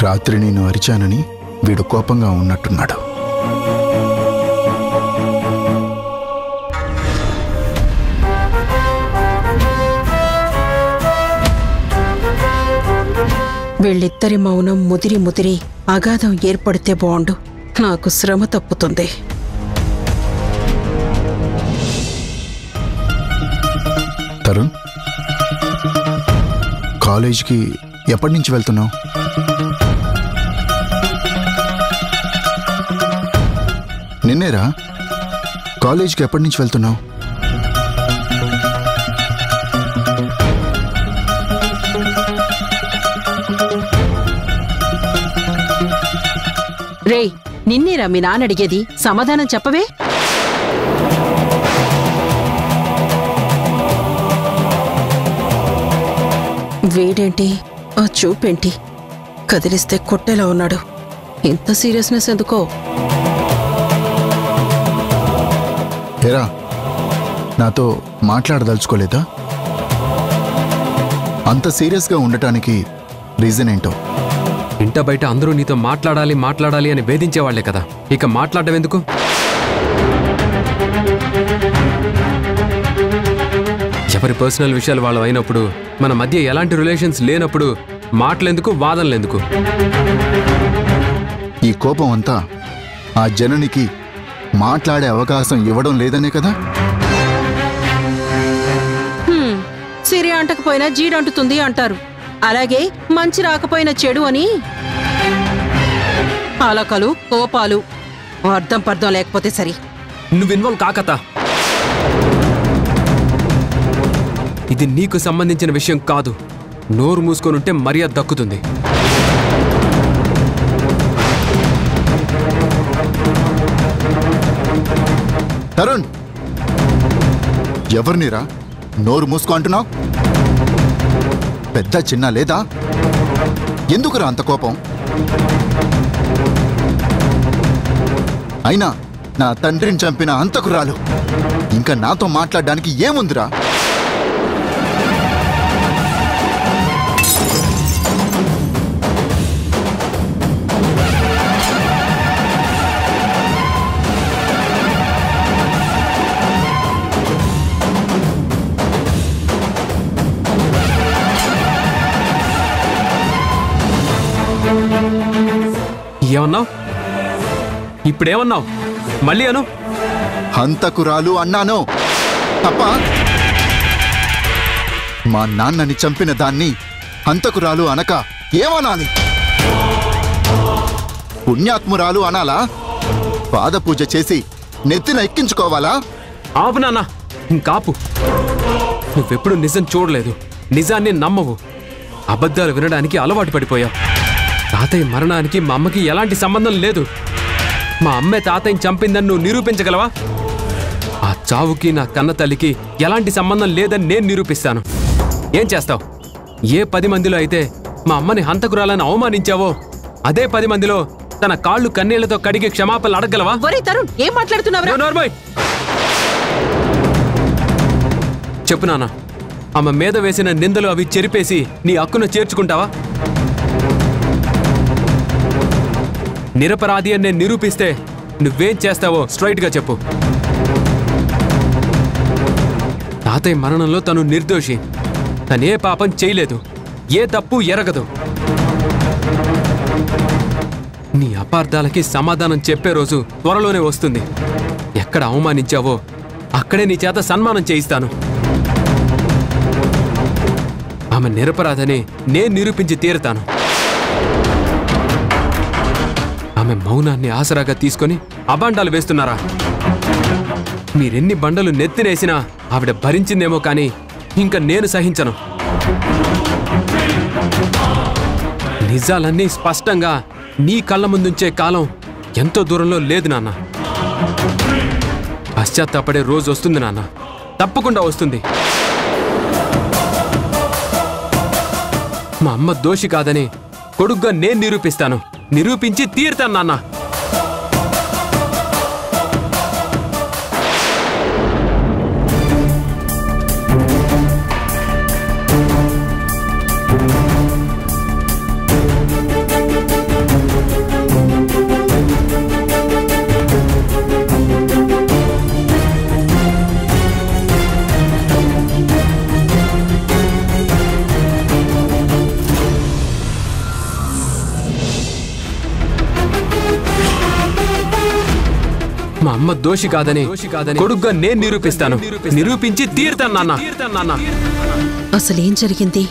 రాత్రి నేను అరిచానని వీడు కోపంగా ఉన్నట్టున్నాడు. వీళ్ళిద్దరి మౌనం ముదిరి ముదిరి అగాధం ఏర్పడితే బాగుండు. నాకు శ్రమ తప్పుతుంది. తరుణ్, కాలేజీకి ఎప్పటి నుంచి వెళ్తున్నావు? నిన్నేరా? కాలేజీకి ఎప్పటి నుంచి వెళ్తున్నావు? రేయ్, నిన్నేరా మీ నాన్న అడిగేది? సమాధానం చెప్పవే. వేడేంటి, ఆ చూపేంటి, కదిలిస్తే కొట్టేలా ఉన్నాడు. ఇంత సీరియస్నెస్ ఎందుకో? ఏరా, నాతో మాట్లాడదలుచుకోలేదా? అంత సీరియస్గా ఉండటానికి రీజన్ ఏంటో? ఇంట బయట అందరూ నీతో మాట్లాడాలి మాట్లాడాలి అని వేధించేవాళ్లే కదా, ఇక మాట్లాడడం ఎందుకు? ఎవరి పర్సనల్ విషయాలు వాళ్ళు అయినప్పుడు, మన మధ్య ఎలాంటి రిలేషన్స్ లేనప్పుడు మాటలెందుకు, వాదనలెందుకు? ఈ కోపం అంతా ఆ జననికి మాట్లాడే అవకాశం ఇవ్వడం లేదనే కదా? సిరి అంటకపోయినా జీడంటుతుంది అంటారు. అలాగే మంచి రాకపోయిన చెడు అని అలకలు, కోపాలు అర్థం పర్థం లేకపోతే సరి. నువ్వు ఇన్వాల్వ్ కాకతా. ఇది నీకు సంబంధించిన విషయం కాదు. నోరు మూసుకొనుంటే మర్యాద దక్కుతుంది. తరుణ్, ఎవరినిరా నోరు మూసుకో అంటున్నావు? పెద్ద చిన్న లేదా? ఎందుకురా అంత కోపం? అయినా నా తండ్రిని చంపిన హంతకురాలు ఇంకా నాతో మాట్లాడడానికి ఏముందిరా? ఏమన్నావు? ఇప్పుడేమన్నావు? మళ్ళీ అను. హంతకురాలు అన్నాను తప్ప? మా నాన్నని చంపిన దాన్ని హంతకురాలు అనక ఏమనాలి? పుణ్యాత్మురాలు అనాలా? పాదపూజ చేసి నెత్తిన ఎక్కించుకోవాలా? ఆపు నాన్న, ఇంకాపు. నువ్వెప్పుడు నిజం చూడలేదు, నిజాన్ని నమ్మవు, అబద్ధాలు వినడానికి అలవాటు పడిపోయావు. తాతయ్య మరణానికి మా అమ్మకి ఎలాంటి సంబంధం లేదు. మా అమ్మే తాతయ్యని చంపిందని నువ్వు నిరూపించగలవా? ఆ చావుకి నా కన్న తల్లికి ఎలాంటి సంబంధం లేదని నేను నిరూపిస్తాను. ఏం చేస్తావు? ఏ 10 మందిలో అయితే మా అమ్మని హంతకురాలని అవమానించావో, అదే 10 మందిలో తన కాళ్ళు కన్నీళ్లతో కడిగి క్షమాపణలు అడగలవా? తరుణ్, ఏం మాట్లాడుతున్నావు? చెప్పు నాన్న, ఆమె మీద వేసిన నిందలు అవి చెరిపేసి నీ హక్కును చేర్చుకుంటావా? నిరపరాధి అని నేను నిరూపిస్తే నువ్వేం చేస్తావో స్ట్రైట్గా చెప్పు. తాతయ్య మరణంలో తను నిర్దోషి. తనే పాపం చేయలేదు, ఏ తప్పు ఎరగదు. నీ అపార్థాలకి సమాధానం చెప్పే రోజు త్వరలోనే వస్తుంది. ఎక్కడ అవమానించావో అక్కడే నీ చేత సన్మానం చేయిస్తాను. ఆమె నిరపరాధని నేను నిరూపించి తీరుతాను. ఆమె మౌనాన్ని ఆసరాగా తీసుకొని అబాండాలు వేస్తున్నారా? మీరెన్ని బండలు నెత్తినేసినా ఆవిడ భరించిందేమో కానీ ఇంకా నేను సహించను. నిజాలన్నీ స్పష్టంగా నీ కళ్ళ ముందుంచే కాలం ఎంతో దూరంలో లేదు నాన్న. పశ్చాత్తాపడే రోజు వస్తుంది నాన్న, తప్పకుండా వస్తుంది. మా అమ్మ దోషి కాదని కొడుగ్గా నేను నిరూపిస్తాను, నిరూపించి తీరుతాను నాన్న. అమ్మ దోషి కాదని కొడుగ్గా నేను నిరూపిస్తాను. నిరూపించి తీరుతాను నాన్న. అసలేం జరిగింది?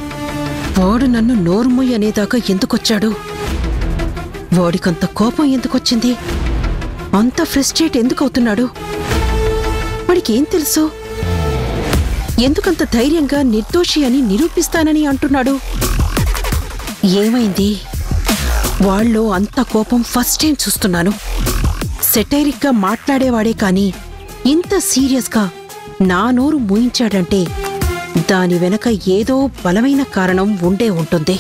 వాడు నన్ను నోరుమొయ్యి అనేదాకా ఎందుకొచ్చాడు? వాడికంత కోపం ఎందుకొచ్చింది? అంత ఫ్రస్ట్రేట్ ఎందుకవుతున్నాడు? వాడికేం తెలుసు? ఎందుకంత ధైర్యంగా నిర్దోషి అని నిరూపిస్తానని అంటున్నాడు? ఏమైంది? వాళ్ళలో అంత కోపం ఫస్ట్ టైం చూస్తున్నాను. సెటైరిక్గా మాట్లాడేవాడే కాని ఇంత సీరియస్గా నా నోరు మూయించాడంటే దాని వెనక ఏదో బలమైన కారణం ఉండే ఉంటుంది.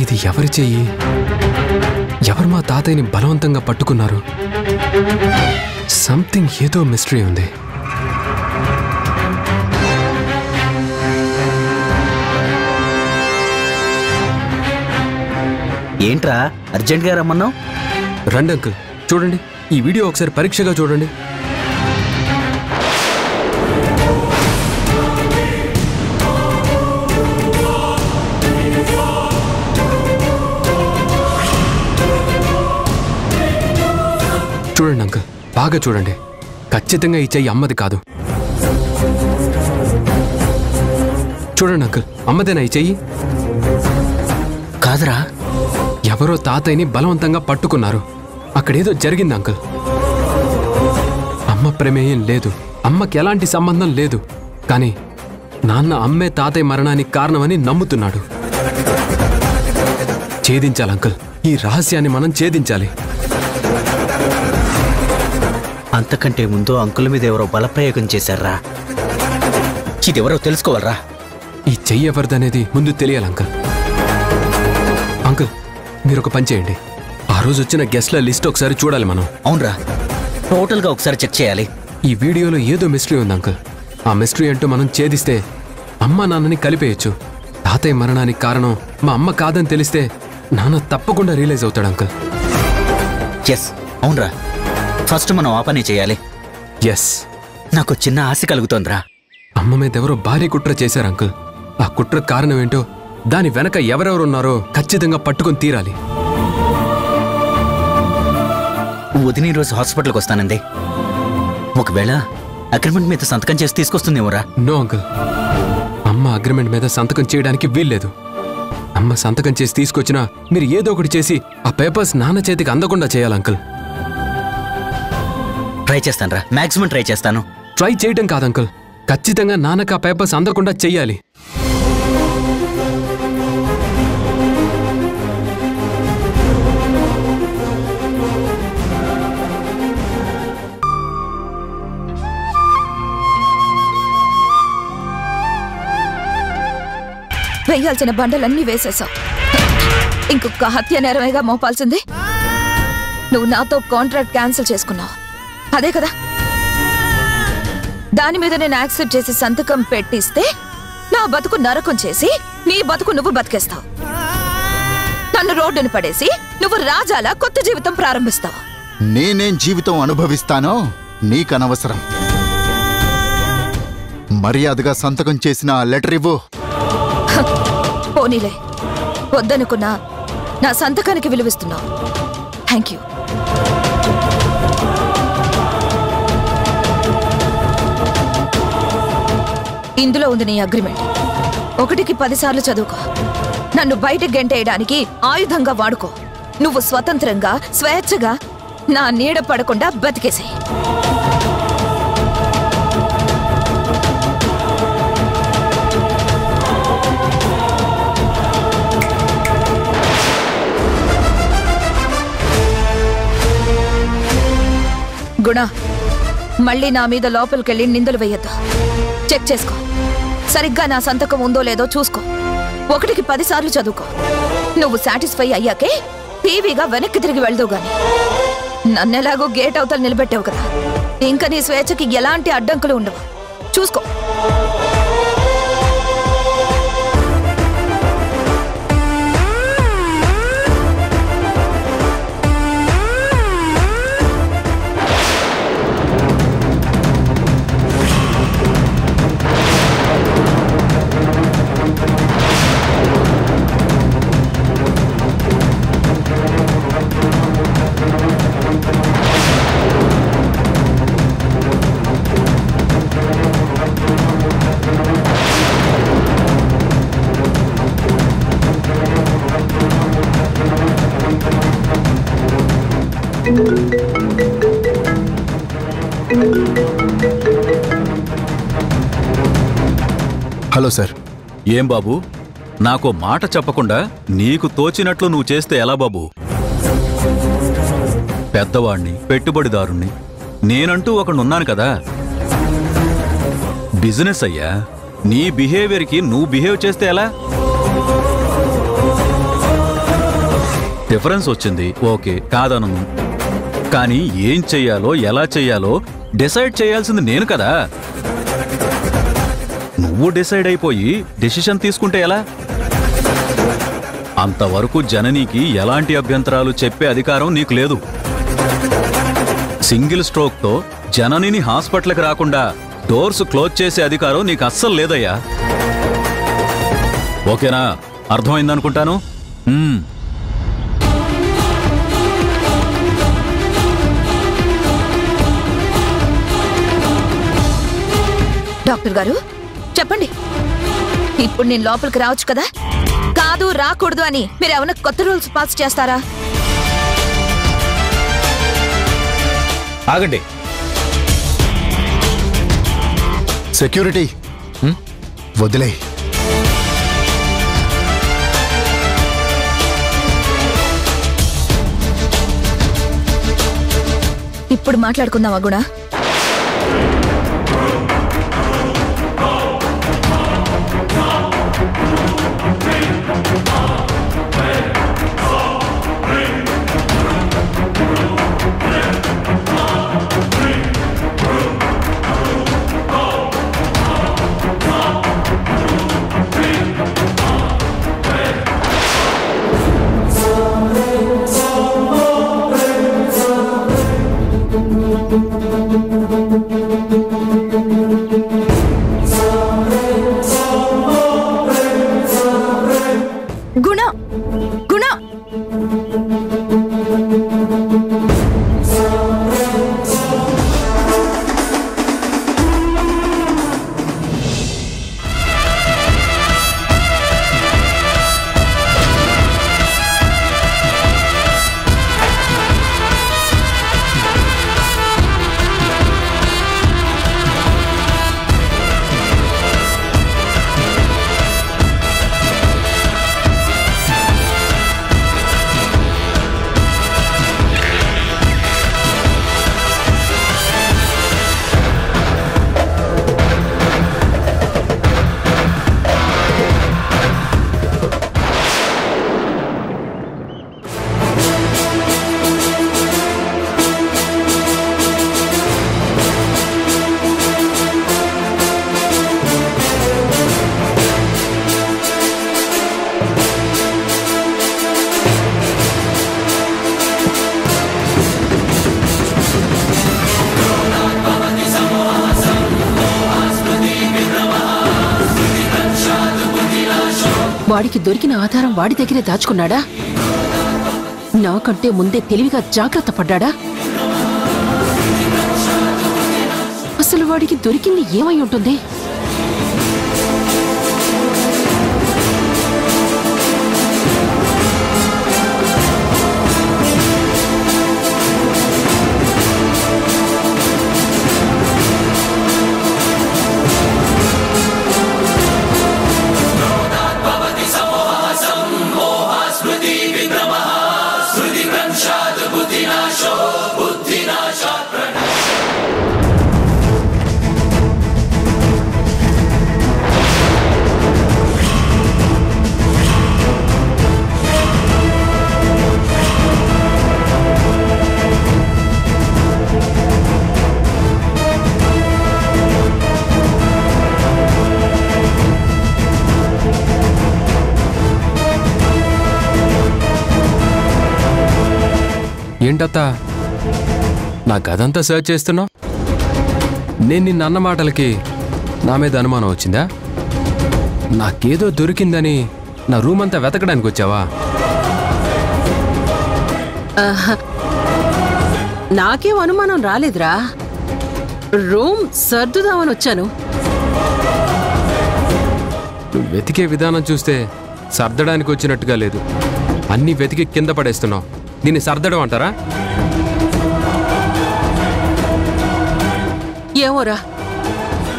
ఇది ఎవరి చెయ్యి? ఎవరు మా తాతయ్యని బలవంతంగా పట్టుకున్నారు? సంథింగ్ ఏదో మిస్టరీ ఉంది. ఏంట్రా అర్జెంట్గా రమ్మన్నావు? రండి అంకుల్, చూడండి ఈ వీడియో ఒకసారి పరీక్షగా చూడండి. చూడండి అంకుల్, బాగా చూడండి. ఖచ్చితంగా ఈ చెయ్యి అమ్మది కాదు. చూడండి అంకుల్, అమ్మదేనా ఈ చెయ్యి? కాదురా. ఎవరో తాతయ్యని బలవంతంగా పట్టుకున్నారు. అక్కడేదో జరిగింది అంకుల్. అమ్మ ప్రమేయం లేదు, అమ్మకి ఎలాంటి సంబంధం లేదు. కానీ నాన్న అమ్మే తాతయ్య మరణానికి కారణమని నమ్ముతున్నాడు. ఛేదించాలి అంకుల్, ఈ రహస్యాన్ని మనం ఛేదించాలి. అంతకంటే ముందు అంకుల్ మీద ఎవరో బలప్రయోగం చేశారా? ఇదెవరో తెలుసుకోవాలరా. ఈ చెయ్యి ఎవరిదనేది ముందు తెలియాలి అంకుల్. అంకుల్, మీరు ఒక పని చేయండి. ఆ రోజు వచ్చిన గెస్ట్ల లిస్ట్ ఒకసారి చూడాలి మనం. అవునరా, టోటల్గా ఒకసారి చెక్ చేయాలి. ఈ వీడియోలో ఏదో మిస్టరీ ఉంది అంకుల్. ఆ మిస్టరీ అంటూ మనం ఛేదిస్తే అమ్మ నాన్నని కలిపేయచ్చు. తాతయ్య మరణానికి కారణం మా అమ్మ కాదని తెలిస్తే నాన్న తప్పకుండా రియలైజ్ అవుతాడు అంకుల్. ఎస్, అవునరా. ఫస్ట్ మనం ఆ పని చేయాలి. ఎస్. నాకు చిన్న ఆశ కలుగుతోందిరా. అమ్మ మీద ఎవరో భారీ కుట్ర చేశారు అంకుల్. ఆ కుట్ర కారణం ఏంటో, దాని వెనక ఎవరెవరున్నారో ఖచ్చితంగా పట్టుకొని తీరాలి. వదిన రోజు హాస్పిటల్కి వస్తానంది. ఒకవేళ అగ్రిమెంట్ మీద సంతకం చేసి తీసుకొస్తుందేమోరా. నో అంకుల్, అమ్మ అగ్రిమెంట్ మీద సంతకం చేయడానికి వీల్లేదు. అమ్మ సంతకం చేసి తీసుకొచ్చినా మీరు ఏదో ఒకటి చేసి ఆ పేపర్స్ నాన్న చేతికి అందకుండా చేయాలి అంకుల్. ట్రై చేస్తానురా, మాక్సిమం ట్రై చేస్తాను. ట్రై చేయడం కాదు అంకుల్, ఖచ్చితంగా నాన్నకు ఆ పేపర్స్ అందకుండా చెయ్యాలి. వేయాల్సిన బండలన్నీ వేసేశావు. ఇంకొక హత్య నేరమేగా మోపాల్సింది. నువ్వు నాతో కాంట్రాక్ట్ క్యాన్సిల్ చేసుకున్నావు, అదే కదా? దాని మీద నేను యాక్సెప్ట్ చేసి సంతకం పెట్టిస్తే నా బతుకు నరకం చేసి నీ బతుకు నువ్వు బతికేస్తావు. నన్ను రోడ్డును పడేసి నువ్వు రాజాలా కొత్త జీవితం ప్రారంభిస్తావు. నేనేం జీవితం అనుభవిస్తానో నీకనవసరం. మర్యాదగా సంతకం చేసిన ఆ లెటర్ ఇవ్వు. పోనీలే, వద్దనుకున్నా నా సంతకానికి విలువిస్తున్నావు. Thank you. ఇందులో ఉంది నీ అగ్రిమెంట్. 1కి 10 సార్లు చదువుకో. నన్ను బయటకు గెంటేయడానికి ఆయుధంగా వాడుకో. నువ్వు స్వతంత్రంగా స్వేచ్ఛగా నా నీడ పడకుండా బతికేసాయి. గుణ, మళ్ళీ నా మీద లోపలికెళ్ళి నిందలు వేయొద్దు. చెక్ చేసుకో, సరిగ్గా నా సంతకం ఉందో లేదో చూసుకో. 1కి 10 సార్లు చదువుకో. నువ్వు సాటిస్ఫై అయ్యాకే టీవీగా వెనక్కి తిరిగి వెళ్దు గాని. నన్నెలాగో గేట్ అవతల నిలబెట్టావు కదా, ఇంకా నీ స్వేచ్ఛకి ఎలాంటి అడ్డంకులు ఉండవు. చూసుకో. Hello sir. ఏం బాబు, నాకు మాట చెప్పకుండా నీకు తోచినట్లు నువ్వు చేస్తే ఎలా బాబు? పెద్దవాణ్ణి, పెట్టుబడిదారుణ్ణి, నేనంటూ ఒకడున్నాను కదా. బిజినెస్ అయ్యా, నీ బిహేవియర్కి నువ్వు బిహేవ్ చేస్తే ఎలా? డిఫరెన్స్ వచ్చింది, ఓకే, కాదను. కానీ ఏం చెయ్యాలో ఎలా చెయ్యాలో డిసైడ్ చేయాల్సింది నేను కదా. నువ్వు డిసైడ్ అయిపోయి డెసిషన్ తీసుకుంటే ఎలా? అంతవరకు జననికి ఎలాంటి అభ్యంతరాలు చెప్పే అధికారం నీకు లేదు. సింగిల్ స్ట్రోక్తో జననిని హాస్పిటల్కి రాకుండా డోర్స్ క్లోజ్ చేసే అధికారం నీకు అస్సలు లేదయ్యా. ఓకేనా? అర్థమైందనుకుంటాను. డాక్టర్ గారు చెప్పండి, ఇప్పుడు నేను లోపలికి రావచ్చు కదా? కాదు రాకూడదు అని మీరు ఏమైనా కొత్త రూల్స్ పాస్ చేస్తారా? ఆగండి. సెక్యూరిటీ వదిలే. ఇప్పుడు మాట్లాడుకుందామా గుణ? గుణ గుణ వాడికి దొరికిన ఆధారం వాడి దగ్గరే దాచుకున్నాడా? నాకంటే ముందే తెలివిగా జాగ్రత్త పడ్డాడా? అసలు వాడికి దొరికింది ఏమై ఉంటుంది? ఏంటత్తా నా గదంతా సర్చ్ చేస్తున్నావు? నేను నిన్న అన్న మాటలకి నా మీద అనుమానం వచ్చిందా? నాకేదో దొరికిందని నా రూమ్ అంతా వెతకడానికి వచ్చావా? నాకేం అనుమానం రాలేదురా. రూమ్ సర్దుదామని వచ్చాను. నువ్వు వెతికే విధానం చూస్తే సర్దడానికి వచ్చినట్టుగా లేదు. అన్నీ వెతికి కింద పడేస్తున్నావు. దీన్ని సర్దడం అంటారా? ఏమోరా,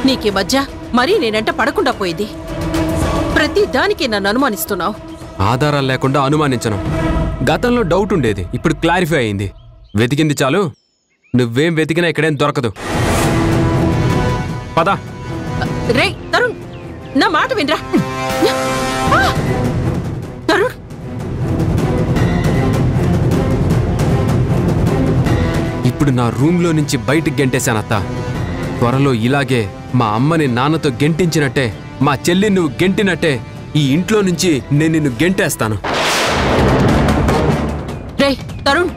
నీకీ మధ్య మరీ నేనంట పడకుండా పోయింది. ప్రతి దానికి నన్ను అనుమానిస్తున్నావు. ఆధారాలు లేకుండా అనుమానించను. గతంలో డౌట్ ఉండేది, ఇప్పుడు క్లారిఫై అయింది. వెతికింది చాలు. నువ్వేం వెతికినా ఇక్కడేం దొరకదు. పద. రే తరుణ్, నా మాట వినరా. తరుణ్, ఇప్పుడు నా రూమ్లో నుంచి బయటికి గెంటేశానత్త. త్వరలో ఇలాగే మా అమ్మని నాన్నతో గెంటించినట్టే, మా చెల్లి నువ్వు గెంటినట్టే ఈ ఇంట్లో నుంచి నేను నిన్ను గెంటేస్తాను. రే తరుణ్,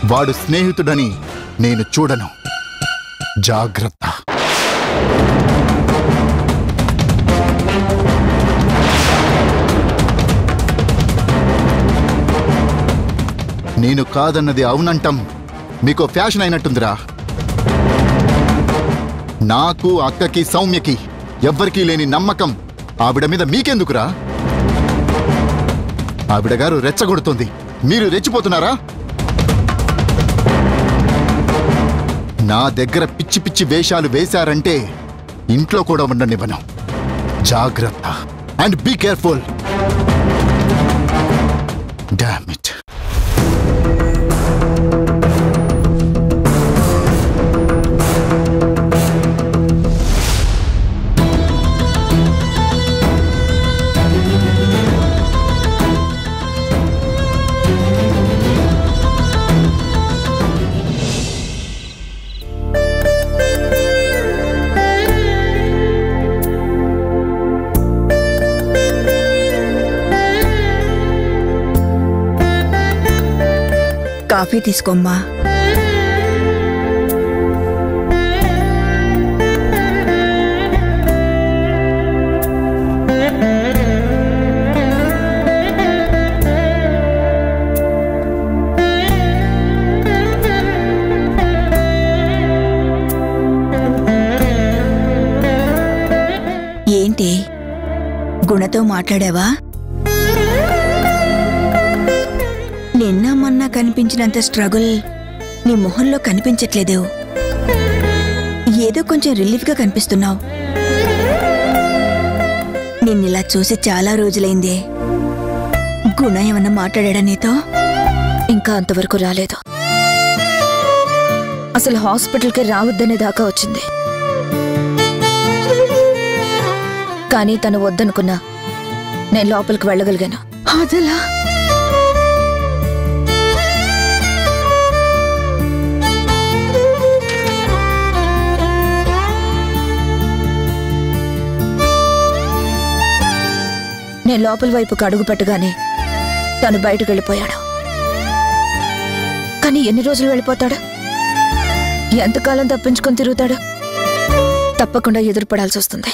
వాడు స్నేహితుడని నేను చూడను. జాగ్రత్త. నేను కాదన్నది అవునంటాం మీకు ఫ్యాషన్ అయినట్టుందిరా. నాకు, అక్కకి, సౌమ్యకి ఎవ్వరికీ లేని నమ్మకం ఆవిడ మీద మీకెందుకురా? ఆవిడ గారు రెచ్చగొడుతుంది, మీరు రెచ్చిపోతున్నారా? నా దగ్గర పిచ్చి పిచ్చి వేషాలు వేశారంటే ఇంట్లో కూడా ఉండనివ్వను. జాగ్రత్త. And be careful. Damn it. Coffee తీసుకోమ్మా. ఏంటి, గుణతో మాట్లాడావా? నిన్న మొన్న కనిపించినంత స్ట్రగుల్ నీ మొహంలో కనిపించట్లేదు. ఏదో కొంచెం రిలీఫ్గా కనిపిస్తున్నావు. నిన్నిలా చూసి చాలా రోజులైందే. గుణ ఏమన్నా మాట్లాడా నీతో? ఇంకా అంతవరకు రాలేదు. అసలు హాస్పిటల్కి రావద్దనే దాకా వచ్చింది. కానీ తను వద్దనుకున్నా నేను లోపలికి వెళ్ళగలిగాను. అదలా? నేను లోపల వైపుకు అడుగు పెట్టగానే తను బయటకు వెళ్ళిపోయాడు. కానీ ఎన్ని రోజులు వెళ్ళిపోతాడు? ఎంతకాలం తప్పించుకొని తిరుగుతాడు? తప్పకుండా ఎదురుపడాల్సి వస్తుంది.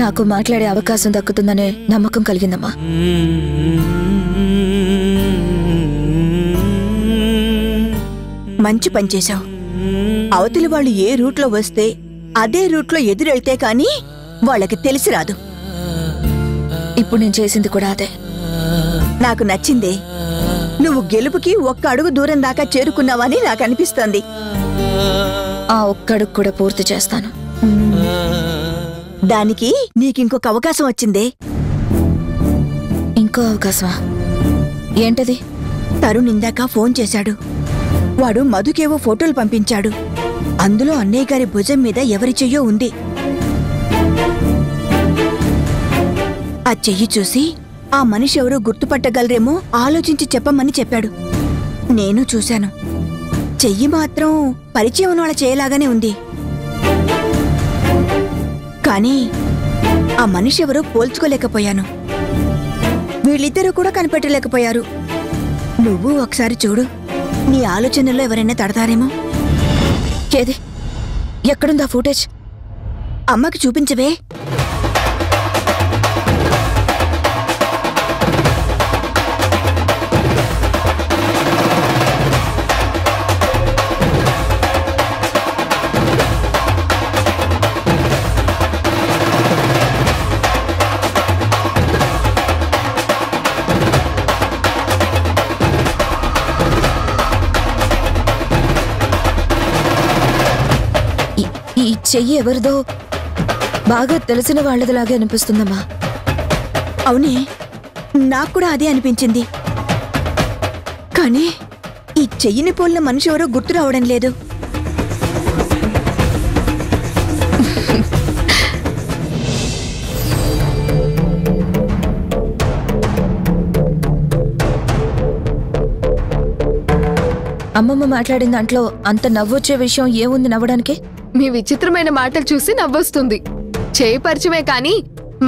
నాకు మాట్లాడే అవకాశం దక్కుతుందనే నమ్మకం కలిగిందమ్మా. మంచి పని చేశావు. అవతలి వాళ్ళు ఏ రూట్లో వస్తే అదే రూట్లో ఎదురెళ్తే కానీ వాళ్ళకి తెలిసి రాదు. ఇప్పుడు నేను చేసింది కూడా అదే. నాకు నచ్చిందే. నువ్వు గెలుపుకి ఒక్క అడుగు దూరం దాకా చేరుకున్నావని నాకు అనిపిస్తోంది. ఆ ఒక్క అడుగు కూడా పూర్తి చేస్తాను. దానికి నీకింకొక అవకాశం వచ్చిందే. ఇంకో అవకాశమా? ఏంటది? తరుణ్ ఇందాక ఫోన్ చేశాడు. వాడు మధుకేవో ఫోటోలు పంపించాడు. అందులో అన్నయ్య గారి భుజం మీద ఎవరి చెయ్యో ఉంది. ఆ చెయ్యి చూసి ఆ మనిషి ఎవరో గుర్తుపట్టగలరేమో ఆలోచించి చెప్పమని చెప్పాడు. నేను చూశాను. చెయ్యి మాత్రం పరిచయం ఉన్న వాళ్ళ చేయలాగానే ఉంది. కానీ ఆ మనిషి ఎవరో పోల్చుకోలేకపోయాను. వీళ్ళిద్దరూ కూడా కనిపెట్టలేకపోయారు. నువ్వు ఒకసారి చూడు, నీ ఆలోచనలో ఎవరైనా తడతారేమో. ఏది? ఎక్కడుందా ఫుటేజ్? అమ్మకి చూపించవే. ఈ చెయ్యి ఎవరిదో బాగా తెలిసిన వాళ్ళదిలాగే అనిపిస్తుందమ్మా. అవునే, నాకు కూడా అదే అనిపించింది. కానీ ఈ చెయ్యిని పోలిన మనిషి ఎవరో గుర్తు రావడం లేదు. అమ్మమ్మ మాట్లాడిన దాంట్లో అంత నవ్వొచ్చే విషయం ఏముంది నవ్వడానికి? మీ విచిత్రమైన మాటలు చూసి నవ్వొస్తుంది. చేయి పరిచయమే కాని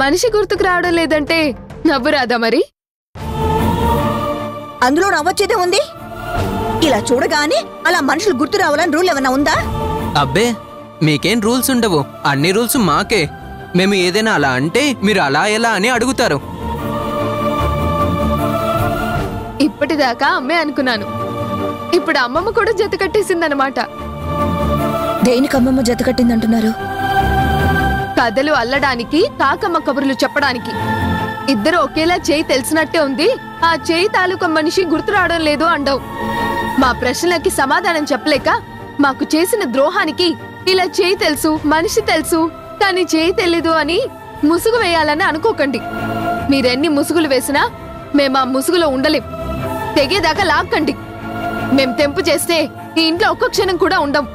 మనిషి గుర్తుకు రావడం లేదంటే నవ్వు రాదా మరి? అందులో నవ్వొచ్చేదే ఉంది. ఇలా చూడగానే అలా మనుషులు గుర్తు రావాలని రూల్ ఏమన్నా ఉందా? అబ్బే, మీకేం రూల్స్ ఉండవు. అన్ని రూల్స్ మాకే. మేము ఏదైనా అలా అంటే మీరు అలా ఎలా అని అడుగుతారు. ఇప్పటిదాకా అమ్మే అనుకున్నాను. ఇప్పుడు అమ్మమ్మ కూడా జత కట్టేసిందనమాట. దేనికి అమ్మమ్మ జత కట్టిందంటున్నారు? కథలు అల్లడానికి, కాకమ్మ కబుర్లు చెప్పడానికి. ఇద్దరు ఒకేలా చేయి తెలిసినట్టే ఉంది. ఆ చేయి తాలూకా మనిషి గుర్తు రావడం లేదు అండవు. మా ప్రశ్నలకి సమాధానం చెప్పలేక మాకు చేసిన ద్రోహానికి ఇలా చేయి తెలుసు, మనిషి తెలుసు, కానీ చేయి తెలీదు అని ముసుగు వేయాలని అనుకోకండి. మీరెన్ని ముసుగులు వేసినా మేం ఆ ముసుగులో ఉండలేం. తెగేదాకా లాక్కండి. మేం తెంపు చేస్తే ఈ ఇంట్లో ఒక్క క్షణం కూడా ఉండం.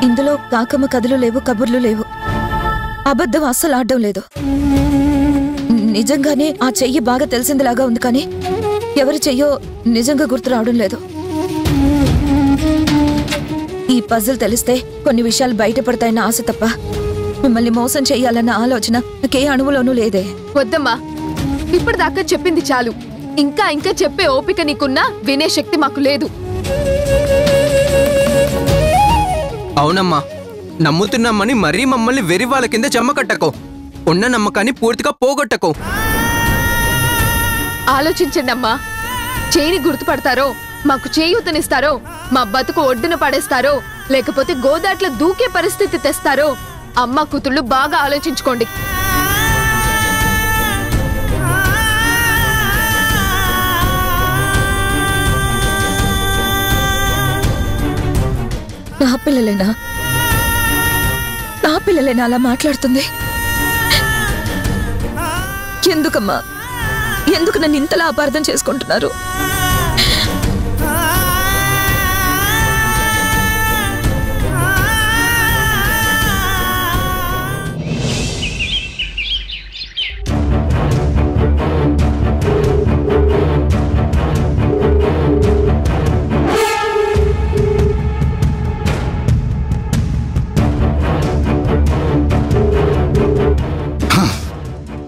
ఇందులో కాకమ్మ కథలు లేవు, కబుర్లు లేవు. అబద్ధం అస్సలు ఆడడం లేదు. నిజంగానే ఆ చెయ్యి బాగా తెలిసిందిలాగా ఉంది, కానీ ఎవరి చెయ్యో నిజంగా గుర్తు రావడం లేదు. ఈ పజిల్ తెలిస్తే కొన్ని విషయాలు బయటపడతాయన్న ఆశ తప్ప మిమ్మల్ని మోసం చెయ్యాలన్న ఆలోచన నాకే అణువులోనూ లేదే. వద్దమ్మా, ఇప్పటిదాకా చెప్పింది చాలు. ఇంకా ఇంకా చెప్పే ఓపిక నీకున్నా వినే శక్తి మాకు లేదు. అవునమ్మా, నమ్ముతున్నామని మరీ మమ్మల్ని వెర్రి వాళ్ళ కింద చెమ్మకట్టకో. ఉన్న నమ్మకాన్ని పూర్తిగా పోగొట్టకో. ఆలోచించండి అమ్మా. చేయిని గుర్తుపడతారో, మాకు చేయూతనిస్తారో, మా బతుకు ఒడ్డున పడేస్తారో, లేకపోతే గోదాట్ల దూకే పరిస్థితి తెస్తారో అమ్మ కూతుళ్ళు బాగా ఆలోచించుకోండి. నా పిల్లలేనా అలా మాట్లాడుతుంది? ఎందుకమ్మా, ఎందుకు నన్ను ఇంతలా అపార్థం చేసుకుంటున్నారు?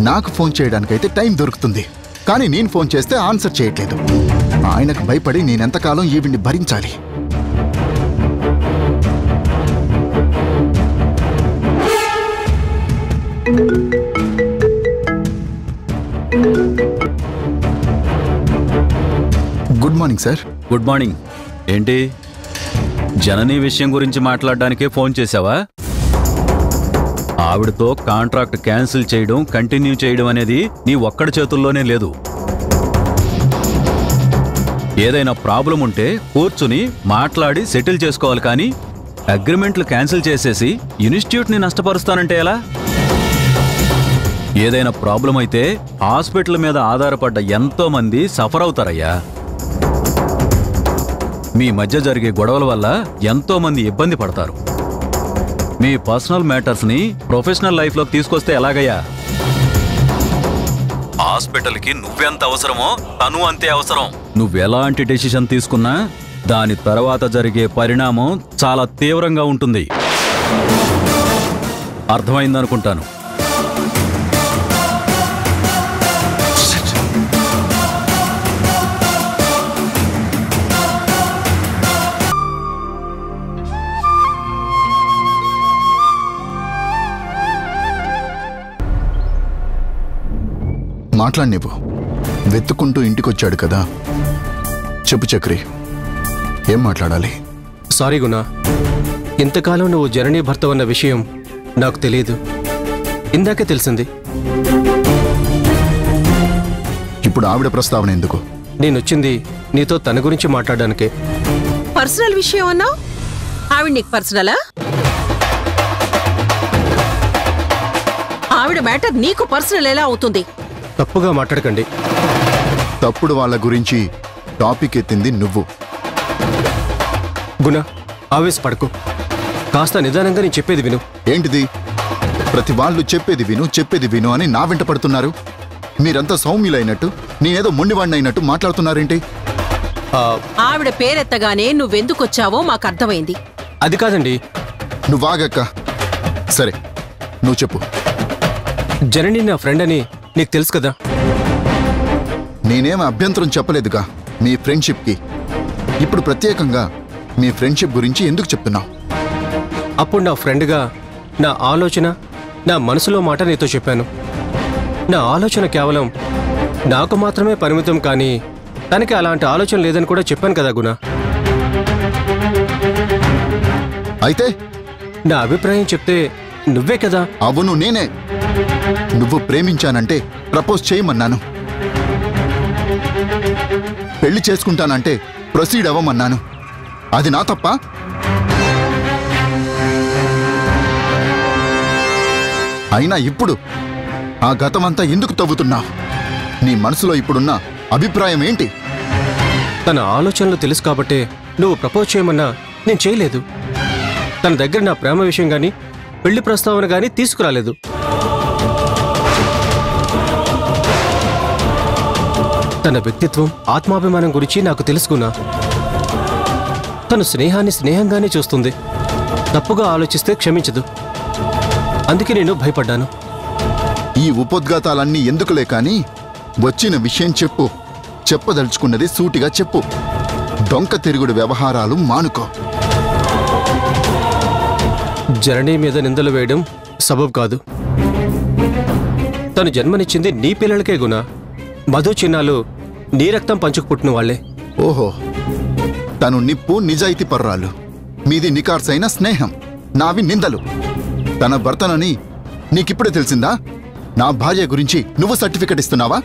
నాకు ఫోన్ చేయడానికైతే టైం దొరుకుతుంది, కానీ నేను ఫోన్ చేస్తే ఆన్సర్ చేయట్లేదు. ఆయనకు భయపడి నేనెంతకాలం ఈవిడ్ని భరించాలి? Good morning sir. Good morning. ఏంటి, జనని విషయం గురించి మాట్లాడడానికే ఫోన్ చేశావా? ఆవిడతో కాంట్రాక్ట్ క్యాన్సిల్ చేయడం, కంటిన్యూ చేయడం అనేది నీ ఒక్కడి చేతుల్లోనే లేదు. ఏదైనా ప్రాబ్లం ఉంటే కూర్చుని మాట్లాడి సెటిల్ చేసుకోవాలి, కానీ అగ్రిమెంట్లు క్యాన్సిల్ చేసేసి ఇన్స్టిట్యూట్ని నష్టపరుస్తానంటే ఎలా? ఏదైనా ప్రాబ్లం అయితే హాస్పిటల్ మీద ఆధారపడ్డ ఎంతో మంది సఫర్ అవుతారయ్యా. మీ మధ్య జరిగే గొడవల వల్ల ఎంతో మంది ఇబ్బంది పడతారు. మీ పర్సనల్ మ్యాటర్స్ని ప్రొఫెషనల్ లైఫ్లోకి తీసుకొస్తే ఎలాగయ్యా? హాస్పిటల్కి నువ్వెంత అవసరమో తను అంతే అవసరం. నువ్వెలాంటి డెసిషన్ తీసుకున్నా దాని తర్వాత జరిగే పరిణామం చాలా తీవ్రంగా ఉంటుంది. అర్థమైందనుకుంటాను. మాట్లాడి నువ్వు వెతుక్కుంటూ ఇంటికొచ్చాడు కదా. చెప్పు చక్రి, ఏం మాట్లాడాలి? సారీ గుణ, ఇంతకాలం నువ్వు జననీ భర్త ఉన్న విషయం నాకు తెలియదు. ఇందాకే తెలిసింది. ఇప్పుడు ఆవిడ ప్రస్తావన ఎందుకు? నేనొచ్చింది నీతో తన గురించి మాట్లాడడానికే. పర్సనల్ విషయం అన్నావు, ఆవిడ నీకు పర్సనలా? ఆవిడ మ్యాటర్ నీకు పర్సనల్ ఎలా అవుతుంది? తప్పుగా మాట్లాడకండి. తప్పుడు వాళ్ళ గురించి టాపిక్ ఎత్తింది నువ్వు. గుణ, ఆవేశపడకు. కాస్త నిదానంగా నేను చెప్పేది విను. ఏంటిది? ప్రతి వాళ్ళు చెప్పేది విను అని నా వెంట పడుతున్నారు. మీరంతా సౌమ్యులైనట్టు, నేనేదో మొండివాడినైనట్టు మాట్లాడుతున్నారేంటి? ఆవిడ పేరెత్తగానే నువ్వెందుకొచ్చావో మాకు అర్థమైంది. అది కాదండి. నువ్వాగక్క. సరే, నువ్వు చెప్పు. జనని నా ఫ్రెండ్ అని నీకు తెలుసు కదా. నేనేం అభ్యంతరం చెప్పలేదుగా మీ ఫ్రెండ్షిప్కి. ఇప్పుడు ప్రత్యేకంగా మీ ఫ్రెండ్షిప్ గురించి ఎందుకు చెప్తున్నావు? అప్పుడు నా ఫ్రెండ్గా నా ఆలోచన, నా మనసులో మాట నీతో చెప్పాను. నా ఆలోచన కేవలం నాకు మాత్రమే పరిమితం, కానీ తనకి అలాంటి ఆలోచన లేదని కూడా చెప్పాను కదా గుణ. అయితే నా అభిప్రాయం చెప్తే నువ్వే కదా. అవును, నేనే. నువ్వు ప్రేమించానంటే ప్రపోజ్ చేయమన్నాను. పెళ్లి చేసుకుంటానంటే ప్రొసీడ్ అవ్వమన్నాను. అది నా తప్ప? అయినా ఇప్పుడు ఆ గతమంతా ఎందుకు తవ్వుతున్నావు? నీ మనసులో ఇప్పుడున్న అభిప్రాయం ఏంటి? తన ఆలోచనలు తెలుసు కాబట్టే నువ్వు ప్రపోజ్ చేయమన్నా నేను చేయలేదు. తన దగ్గర నా ప్రేమ విషయం గాని పెళ్లి ప్రస్తావన గాని తీసుకురాలేదు. తన వ్యక్తిత్వం, ఆత్మాభిమానం గురించి నాకు తెలుసుకున్నా. తను స్నేహాన్ని స్నేహంగానే చూస్తుంది. తప్పుగా ఆలోచిస్తే క్షమించదు. అందుకే నేను భయపడ్డాను. ఈ ఉపోద్ఘాతాలన్నీ ఎందుకులే కానీ వచ్చిన విషయం చెప్పు. చెప్పదలుచుకున్నది సూటిగా చెప్పు. డొంక తిరుగుడు వ్యవహారాలు మానుకో. జననీ మీద నిందలు వేయడం సబబు కాదు. తను జన్మనిచ్చింది నీ పిల్లలకే గుణ. మధు చిన్నాలు నీ రక్తం పంచుకు పుట్టిన వాళ్లే. ఓహో, తను నిప్పు, నిజాయితీ పర్రాలు. మీది నికార్సైన స్నేహం, నావి నిందలు. తన భర్తనని నీకిప్పుడే తెలిసిందా? నా భార్య గురించి నువ్వు సర్టిఫికెట్ ఇస్తున్నావా?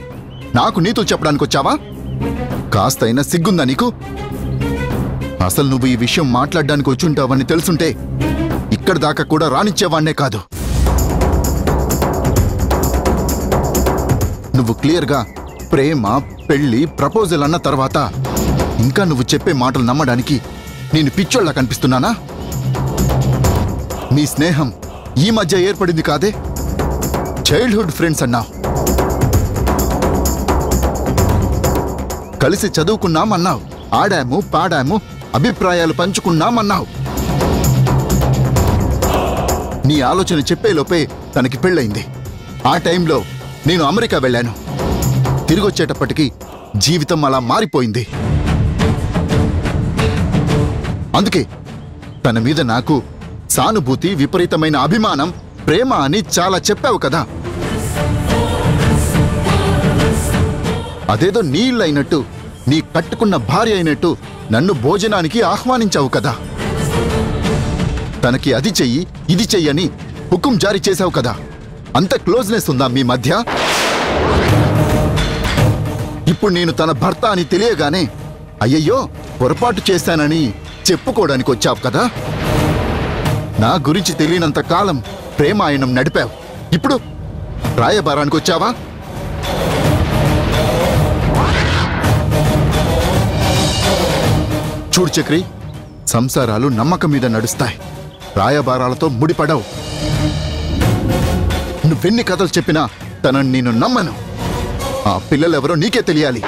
నాకు నీతులు చెప్పడానికి వచ్చావా? కాస్తైనా సిగ్గుందా నీకు? అసలు నువ్వు ఈ విషయం మాట్లాడడానికి వచ్చుంటావని తెలుసుంటే ఇక్కడి దాకా కూడా రానిచ్చేవాణ్ణే కాదు. నువ్వు క్లియర్గా ప్రేమ, పెళ్లి, ప్రపోజల్ అన్న తర్వాత ఇంకా నువ్వు చెప్పే మాటలు నమ్మడానికి నేను పిచ్చోళ్ళ కనిపిస్తున్నానా? మీ స్నేహం ఈ మధ్య ఏర్పడింది కాదే. చైల్డ్హుడ్ ఫ్రెండ్స్ అన్నావు, కలిసి చదువుకున్నామన్నావు, ఆడాము, పాడాము, అభిప్రాయాలు పంచుకున్నామన్నావు. నీ ఆలోచన చెప్పేలోపే తనకి పెళ్ళయింది. ఆ టైంలో నేను అమెరికా వెళ్ళాను. తిరిగొచ్చేటప్పటికి జీవితం అలా మారిపోయింది. అందుకే తన మీద నాకు సానుభూతి, విపరీతమైన అభిమానం, ప్రేమ అని చాలా చెప్పావు కదా. అదేదో నీ ఇల్లు అయినట్టు, నీ కట్టుకున్న భార్య అయినట్టు నన్ను భోజనానికి ఆహ్వానించావు కదా. తనకి అది చెయ్యి, ఇది చెయ్యని హుకుం జారీ చేశావు కదా. అంత క్లోజ్నెస్ ఉందా మీ మధ్య? ఇప్పుడు నేను తన భర్త అని తెలియగానే అయ్యయ్యో పొరపాటు చేశానని చెప్పుకోవడానికి వచ్చావు కదా. నా గురించి తెలియనంత కాలం ప్రేమాయణం నడిపావు. ఇప్పుడు రాయబారానికి వచ్చావా? చూడు చక్రి, సంసారాలు నమ్మకం మీద నడుస్తాయి, రాయబారాలతో ముడిపడవు. నువ్వెన్ని కథలు చెప్పినా తనని నేను నమ్మను. ఆ పిల్లలెవరో నీకే తెలియాలి.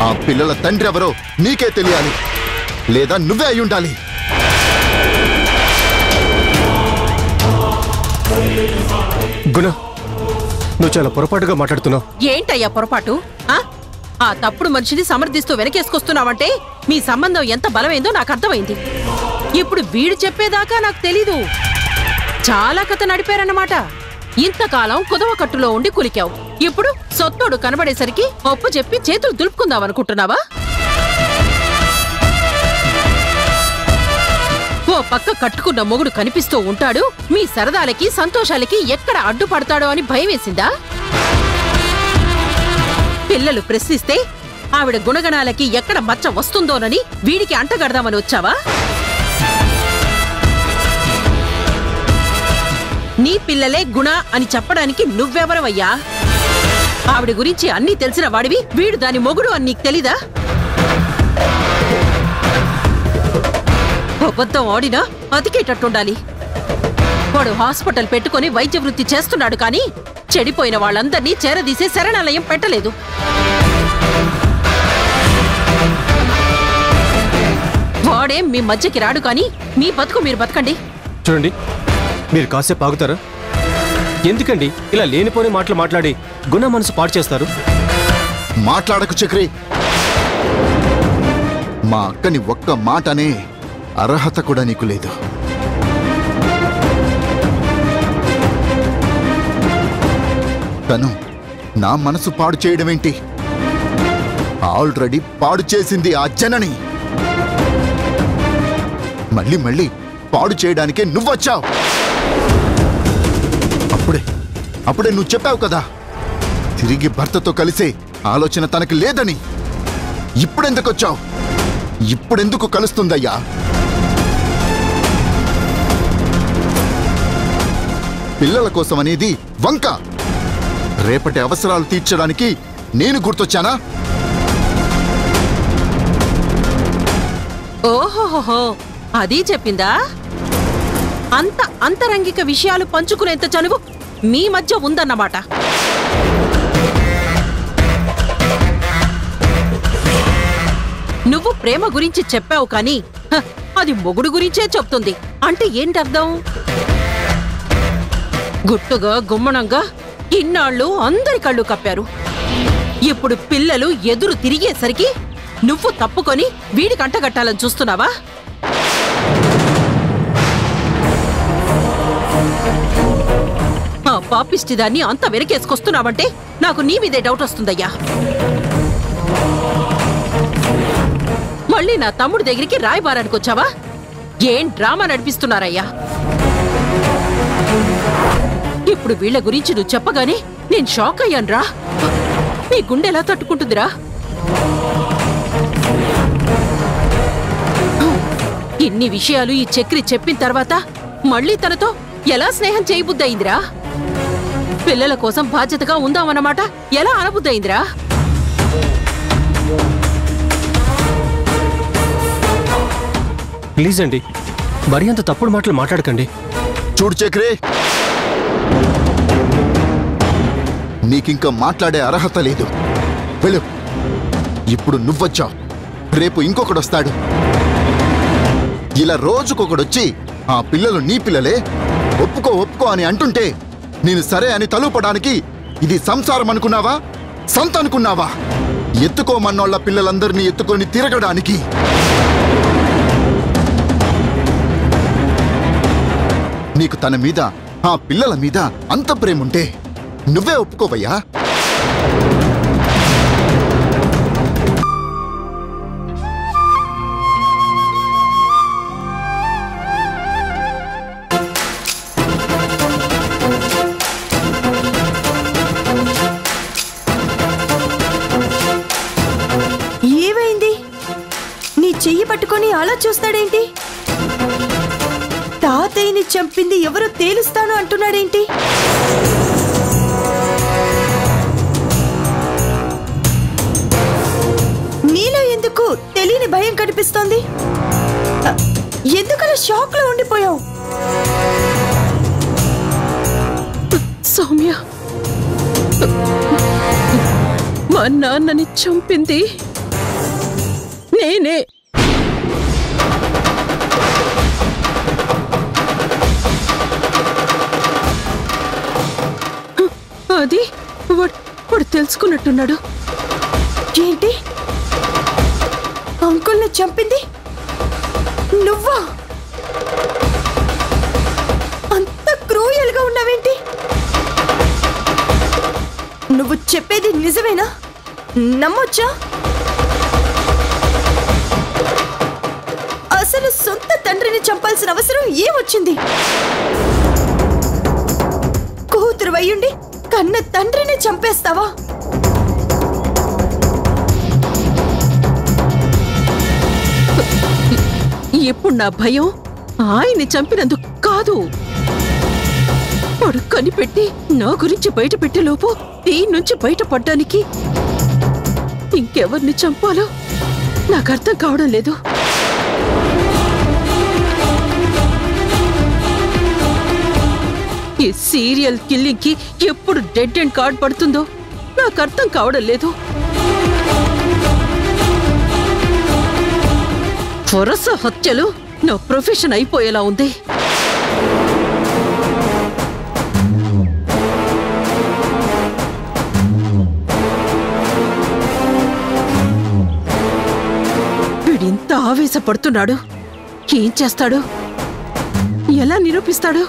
ఆ పిల్లల తండ్రి ఎవరో నీకే తెలియాలి, లేదా నువ్వే అయి ఉండాలి. గుణ, నువ్వు చాలా పొరపాటుగా మాట్లాడుతున్నావు. ఏంటయ్యా పొరపాటు? ఆ తప్పుడు మనిషిని సమర్థిస్తూ వెనకేసుకొస్తున్నావంటే మీ సంబంధం ఎంత బలమైందో నాకు అర్థమైంది. ఇప్పుడు వీడు చెప్పేదాకా నాకు తెలీదు. చాలా కథ నడిపారన్నమాట. ఇంతకాలం కుదవ కట్టులో ఉండి కులికావు. ఇప్పుడు సొత్తోడు కనబడేసరికి ఒప్పు చెప్పి చేతులు దులుపుకుందామనుకుంటున్నావా? ఓ పక్క కట్టుకున్న మొగుడు కనిపిస్తూ ఉంటాడు, మీ సరదాలకి సంతోషాలకి ఎక్కడ అడ్డుపడతాడో అని భయమేసిందా? పిల్లలు ప్రశ్నిస్తే ఆవిడ గుణగణాలకి ఎక్కడ మచ్చ వస్తుందోనని వీడికి అంటగడదామని వచ్చావా? నీ పిల్లలే గుణ అని చెప్పడానికి నువ్వెవరవయ్యా? ఆవిడ గురించి అన్నీ తెలిసిన వాడివి వీడు దాని మొగుడు అని నీకు తెలీదా? అబద్ధం ఆడినా అతికేటట్టుండాలి. వాడు హాస్పిటల్ పెట్టుకుని వైద్య వృత్తి చేస్తున్నాడు కానీ చెడిపోయిన వాళ్ళందర్నీ చేరదీసే శరణాలయం పెట్టలేదు. వాడేం మీ మధ్యకి రాడు కానీ మీ బతుకు మీరు బతకండి. చూడండి, మీరు కాసేపు ఆగుతారా? ఎందుకండి ఇలా లేనిపోని మాటలు మాట్లాడి గుణ మనసు పాడు చేస్తారు? మాట్లాడకు చక్రి. మా అక్కని ఒక్క మాటనే అర్హత కూడా నీకు లేదు. తను నా మనసు పాడు చేయడమేంటి? ఆల్రెడీ పాడు చేసింది ఆ జనని. మళ్ళీ మళ్ళీ పాడు చేయడానికే నువ్వొచ్చావు. అప్పుడే నువ్వు చెప్పావు కదా, తిరిగి భర్తతో కలిసే ఆలోచన తనకి లేదని. ఇప్పుడెందుకొచ్చావు? ఇప్పుడెందుకు కలుస్తుందయ్యా? పిల్లల కోసం అనేది వంక. రేపటి అవసరాలు తీర్చడానికి నేను గుర్తొచ్చానా? ఓహోహోహో, అది చెప్పిందా? అంత అంతరంగిక విషయాలు పంచుకునేంత చనువు మీ మధ్య ఉందన్నమాట. నువ్వు ప్రేమ గురించి చెప్పావు కానీ అది మొగుడు గురించే చెప్తుంది అంటే ఏంటర్థం? గుట్టుగా గుమ్మనంగా ఇన్నాళ్ళు అందరి కళ్ళు కప్పారు. ఇప్పుడు పిల్లలు ఎదురు తిరిగేసరికి నువ్వు తప్పుకొని వీడి కంటగట్టాలని చూస్తున్నావా? ఆ పాపిష్టిదాన్ని అంత వెనకేసుకొస్తున్నావంటే నాకు నీ మీదే డౌట్ వస్తుందయ్యా. మళ్ళీ నా తమ్ముడి దగ్గరికి రాయబారానికి వచ్చావా? ఏం డ్రామా నడిపిస్తున్నారయ్యా? ఇప్పుడు వీళ్ల గురించి నువ్వు చెప్పగానే నేను షాక్ అయ్యానురా. నీ గుండె ఎలా తట్టుకుంటుందిరా? ఇన్ని విషయాలు ఈ చక్రి చెప్పిన తర్వాత మళ్ళీ తనతో ఎలా స్నేహం చేయబుద్దయిందిరా? పిల్లల కోసం బాధ్యతగా ఉందామన్నమాట ఎలా అనబుద్దయిందిరా? ప్లీజ్ అండి, మరి అంత తప్పుడు మాటలు మాట్లాడకండి. చూడు చక్రి, నీకింకా మాట్లాడే అర్హత లేదు. వెళ్ళు. ఇప్పుడు నువ్వొచ్చావు, రేపు ఇంకొకడొస్తాడు. ఇలా రోజుకొకడొచ్చి ఆ పిల్లలు నీ పిల్లలే, ఒప్పుకో ఒప్పుకో అని అంటుంటే నేను సరే అని తలూపడానికి ఇది సంసారం అనుకున్నావా? సంత అనుకున్నావా? ఎత్తుకోమన్నోళ్ల పిల్లలందరినీ ఎత్తుకొని తిరగడానికి. నీకు తన మీద ఆ పిల్లల మీద అంత ప్రేముంటే నువ్వే ఒప్పుకోవయ్యా. ఏమైంది? నీ చెయ్యి పట్టుకొని అలా చూస్తాడేంటి? తాతయ్యని చంపింది ఎవరో తేలుస్తాను అంటున్నాడేంటి? నీలో ఎందుకు తెలియని భయం కనిపిస్తోంది? అర్థమవుతోంది? ఎందుకలా షాక్ లో ఉండిపోయావు? సౌమ్య, మా నాన్నని చంపింది నేనే. అది వాడు తెలుసుకున్నట్టున్నాడు. ఏంటి? అంకుల్ని చంపింది నువ్వా? అంత క్రూయల్గా ఉన్నావేంటి? నువ్వు చెప్పేది నిజమేనా? నమ్మొచ్చా? అసలు సొంత తండ్రిని చంపాల్సిన అవసరం ఏమొచ్చింది? కూతురు అయ్యుండి కన్న తండ్రిని చంపేస్తావా? ఇప్పుడు నా భయం ఆయన్ని చంపినందుకు కాదు. వాడు కనిపెట్టి నా గురించి బయట పెట్టేలోపు దీని నుంచి బయటపడ్డానికి ఇంకెవరిని చంపాలో నాకు అర్థం కావడం లేదు. ఈ సీరియల్ కిల్లింగ్ కి ఎప్పుడు డెడ్ అండ్ కార్డ్ పడుతుందో నాకు అర్థం కావడం లేదు. వరుస హత్యలు నా ప్రొఫెషన్ అయిపోయేలా ఉంది. వీడింత ఆవేశపడుతున్నాడు. ఏం చేస్తాడు? ఎలా నిరూపిస్తాడు?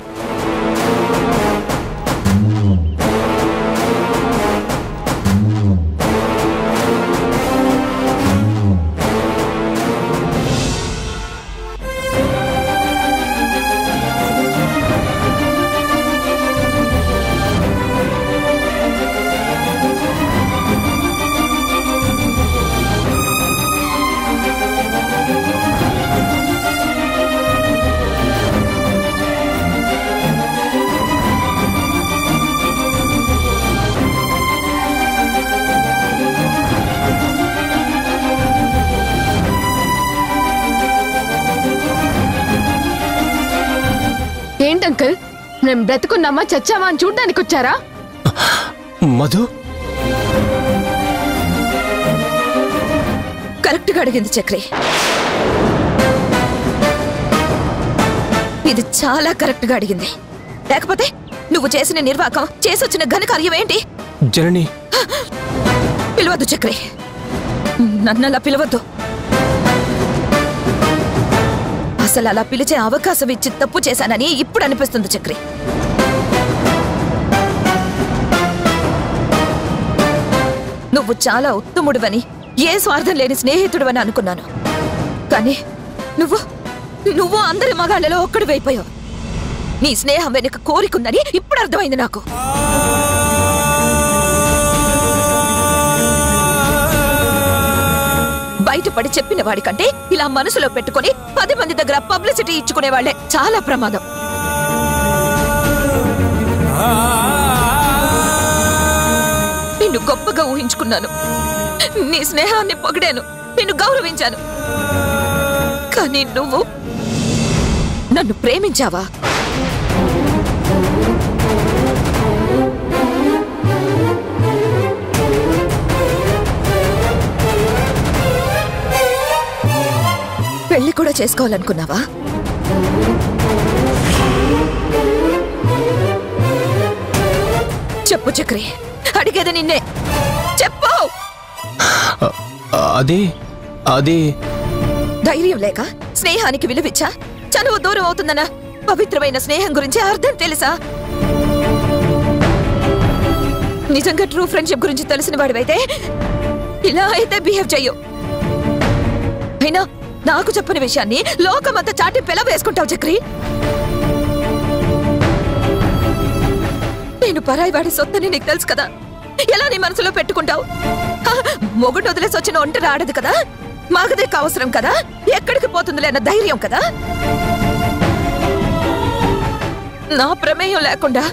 ఏంటంకల్, మేము బ్రతుకున్నామా చచ్చామా అని చూడ్డానికి వచ్చారా? మధు కరెక్ట్ గా అడిగింది చక్రి. ఇది చాలా కరెక్ట్ గా అడిగింది. లేకపోతే నువ్వు చేసిన నిర్వాకం, చేసొచ్చిన ఘనకార్యం ఏంటి? జనని, పిలవద్దు చక్రి, నన్నలా పిలవద్దు. అసలు అలా పిలిచే అవకాశం ఇచ్చి తప్పు చేశానని ఇప్పుడు అనిపిస్తుంది చక్రి. నువ్వు చాలా ఉత్తముడివని, ఏ స్వార్థం లేని స్నేహితుడివని అనుకున్నాను. కానీ నువ్వు అందరి మగాళ్ళలో ఒక్కడు వైపోయావు. నీ స్నేహం వెనుక కోరికుందని ఇప్పుడు అర్థమైంది నాకు. బయటపడి చెప్పిన వాడికంటే ఇలా మనసులో పెట్టుకుని 10 మంది దగ్గర పబ్లిసిటీ ఇచ్చుకునే వాళ్లే చాలా ప్రమాదం. నిన్ను గొప్పగా ఊహించుకున్నాను, నీ స్నేహాన్ని పొగిడాను, నిన్ను గౌరవించాను. కానీ నువ్వు నన్ను ప్రేమించావా? పెళ్లి కూడా చేసుకోవాలనుకున్నావా? చెప్పు చక్రి, అడిగేది నిన్నే, చెప్పు. అది ధైర్యం లేక స్నేహానికి విలువిచ్చా? చనువు దూరం అవుతుందనా? పవిత్రమైన స్నేహం గురించి అర్థం తెలుసా? నిజంగా ట్రూ ఫ్రెండ్షిప్ గురించి తెలిసిన వాడివైతే ఇలా అయితే బిహేవ్ చెయ్యు. అయినా నాకు చెప్పని విషయాన్ని లోకమంతా చాటి పిల్ల వేసుకుంటావు చక్రి. నేను పరాయి వాడి సొత్తని నీకు తెలుసు కదా, ఎలా నీ మనసులో పెట్టుకుంటావు? మొగుడు వదిలేసి వచ్చిన ఒంటరి ఆడదు కదా, మాగదే అవసరం కదా, ఎక్కడికి పోతుందిలే అన్న ధైర్యం కదా. నా ప్రమేయం లేకుండా